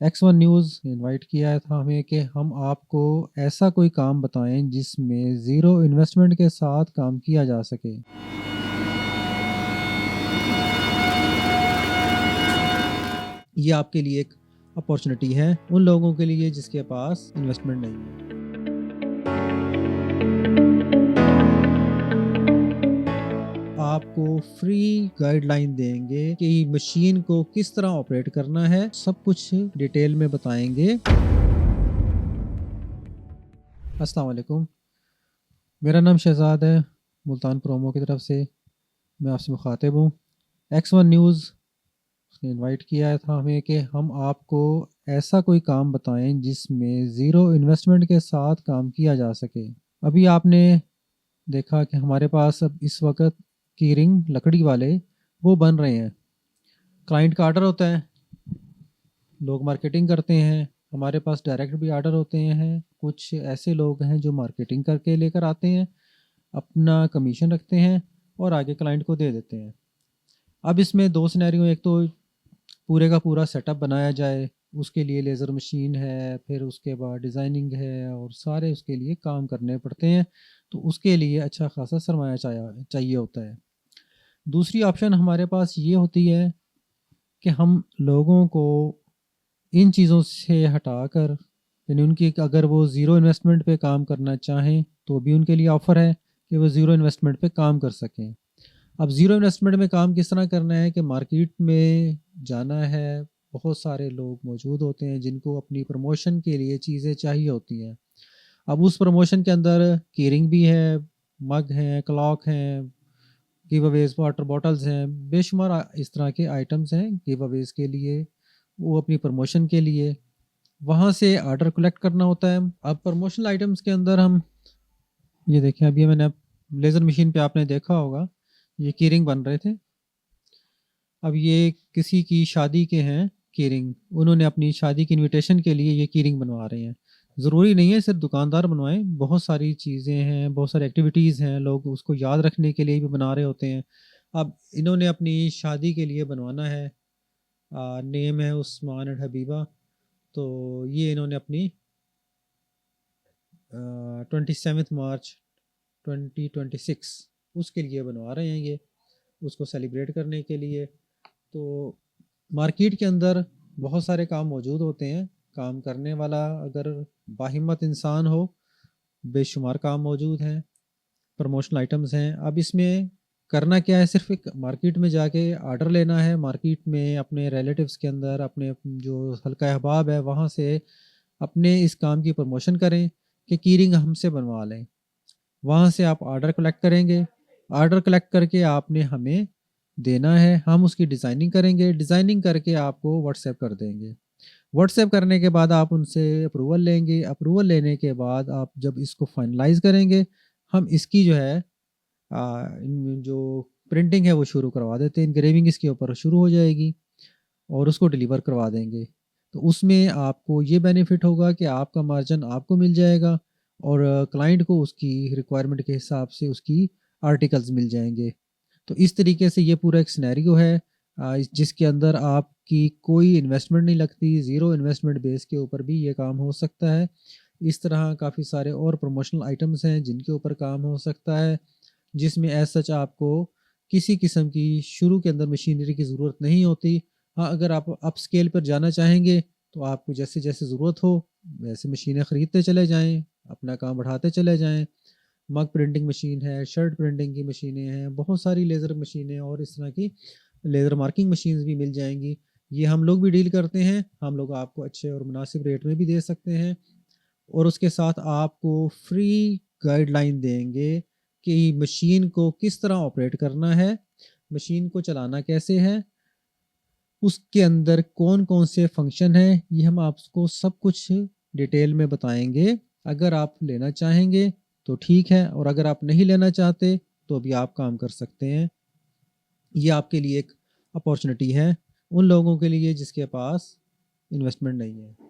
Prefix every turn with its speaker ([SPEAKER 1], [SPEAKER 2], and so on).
[SPEAKER 1] X1 news invite किया था हमें कि हम आपको ऐसा कोई काम बताएं जिसमें ज़ीरो इन्वेस्टमेंट के साथ काम किया जा सके। ये आपके लिए एक अपॉर्चुनिटी है उन लोगों के लिए जिसके पास इन्वेस्टमेंट नहीं है। आपको फ्री गाइडलाइन देंगे कि मशीन को किस तरह ऑपरेट करना है, सब कुछ डिटेल में बताएंगे। अस्सलाम वालेकुम, मेरा नाम शहजाद है, मुल्तान प्रोमो की तरफ से मैं आपसे मुखातिब हूँ। X1 न्यूज़ ने इनवाइट किया था हमें कि हम आपको ऐसा कोई काम बताएं जिसमें ज़ीरो इन्वेस्टमेंट के साथ काम किया जा सके। अभी आपने देखा कि हमारे पास अब इस वक्त की रिंग लकड़ी वाले वो बन रहे हैं। क्लाइंट का आर्डर होता है, लोग मार्केटिंग करते हैं, हमारे पास डायरेक्ट भी आर्डर होते हैं। कुछ ऐसे लोग हैं जो मार्केटिंग करके लेकर आते हैं, अपना कमीशन रखते हैं और आगे क्लाइंट को दे देते हैं। अब इसमें दो सिनेरियो, एक तो पूरे का पूरा सेटअप बनाया जाए, उसके लिए लेज़र मशीन है, फिर उसके बाद डिज़ाइनिंग है और सारे उसके लिए काम करने पड़ते हैं, तो उसके लिए अच्छा खासा सरमाया चाहिए होता है। दूसरी ऑप्शन हमारे पास ये होती है कि हम लोगों को इन चीज़ों से हटाकर, यानी उनकी अगर वो ज़ीरो इन्वेस्टमेंट पे काम करना चाहें तो भी उनके लिए ऑफ़र है कि वो ज़ीरो इन्वेस्टमेंट पे काम कर सकें। अब ज़ीरो इन्वेस्टमेंट में काम किस तरह करना है कि मार्केट में जाना है, बहुत सारे लोग मौजूद होते हैं जिनको अपनी प्रमोशन के लिए चीज़ें चाहिए होती हैं। अब उस प्रमोशन के अंदर कीरिंग भी है, मग हैं, क्लॉक हैं, गिव अवेज़ वाटर बॉटल्स हैं, बेशुमार इस तरह के आइटम्स हैं गिव अवेज़ के लिए, वो अपनी प्रमोशन के लिए। वहाँ से ऑर्डर कलेक्ट करना होता है। अब प्रमोशनल आइटम्स के अंदर हम ये देखें, अभी मैंने लेज़र मशीन पे आपने देखा होगा ये कीरिंग बन रहे थे। अब ये किसी की शादी के हैं कीरिंग, उन्होंने अपनी शादी की इनविटेशन के लिए ये कीरिंग बनवा रहे हैं। ज़रूरी नहीं है सिर्फ दुकानदार बनवाएं, बहुत सारी चीज़ें हैं, बहुत सारी एक्टिविटीज़ हैं, लोग उसको याद रखने के लिए भी बना रहे होते हैं। अब इन्होंने अपनी शादी के लिए बनवाना है, नेम है उस्मान एंड हबीबा, तो ये इन्होंने अपनी 27 मार्च 2026 उसके लिए बनवा रहे हैं ये, उसको सेलिब्रेट करने के लिए। तो मार्केट के अंदर बहुत सारे काम मौजूद होते हैं, काम करने वाला अगर बाहिम्मत इंसान हो, बेशुमार काम मौजूद हैं, प्रमोशनल आइटम्स हैं। अब इसमें करना क्या है, सिर्फ एक मार्केट में जाके ऑर्डर लेना है, मार्केट में अपने रिलेटिव्स के अंदर, अपने जो हल्का अहबाब है वहाँ से अपने इस काम की प्रमोशन करें कि कीरिंग हमसे बनवा लें। वहाँ से आप ऑर्डर कलेक्ट करेंगे, ऑर्डर कलेक्ट करके आपने हमें देना है, हम उसकी डिज़ाइनिंग करेंगे, डिज़ाइनिंग करके आपको व्हाट्सएप कर देंगे। व्हाट्सएप करने के बाद आप उनसे अप्रूवल लेंगे, अप्रूवल लेने के बाद आप जब इसको फाइनलाइज़ करेंगे, हम इसकी जो है जो प्रिंटिंग है वो शुरू करवा देते हैं, इंग्रेविंग इसके ऊपर शुरू हो जाएगी और उसको डिलीवर करवा देंगे। तो उसमें आपको ये बेनिफिट होगा कि आपका मार्जिन आपको मिल जाएगा और क्लाइंट को उसकी रिक्वायरमेंट के हिसाब से उसकी आर्टिकल्स मिल जाएंगे। तो इस तरीके से ये पूरा एक सिनेरियो है जिसके अंदर आपकी कोई इन्वेस्टमेंट नहीं लगती, ज़ीरो इन्वेस्टमेंट बेस के ऊपर भी ये काम हो सकता है। इस तरह काफ़ी सारे और प्रमोशनल आइटम्स हैं जिनके ऊपर काम हो सकता है, जिसमें एज सच आपको किसी किस्म की शुरू के अंदर मशीनरी की ज़रूरत नहीं होती। हाँ, अगर आप अप स्केल पर जाना चाहेंगे तो आपको जैसे जैसे ज़रूरत हो वैसे मशीनें ख़रीदते चले जाएँ, अपना काम बढ़ाते चले जाएँ। मग प्रिंटिंग मशीन है, शर्ट प्रिंटिंग की मशीनें हैं, बहुत सारी लेज़र मशीनें और इस तरह की लेज़र मार्किंग मशीन्स भी मिल जाएंगी। ये हम लोग भी डील करते हैं, हम लोग आपको अच्छे और मुनासिब रेट में भी दे सकते हैं और उसके साथ आपको फ्री गाइडलाइन देंगे कि मशीन को किस तरह ऑपरेट करना है, मशीन को चलाना कैसे है, उसके अंदर कौन कौन से फंक्शन हैं, ये हम आपको सब कुछ डिटेल में बताएंगे। अगर आप लेना चाहेंगे तो ठीक है, और अगर आप नहीं लेना चाहते तो भी आप काम कर सकते हैं। ये आपके लिए एक अपॉर्चुनिटी है उन लोगों के लिए जिसके पास इन्वेस्टमेंट नहीं है।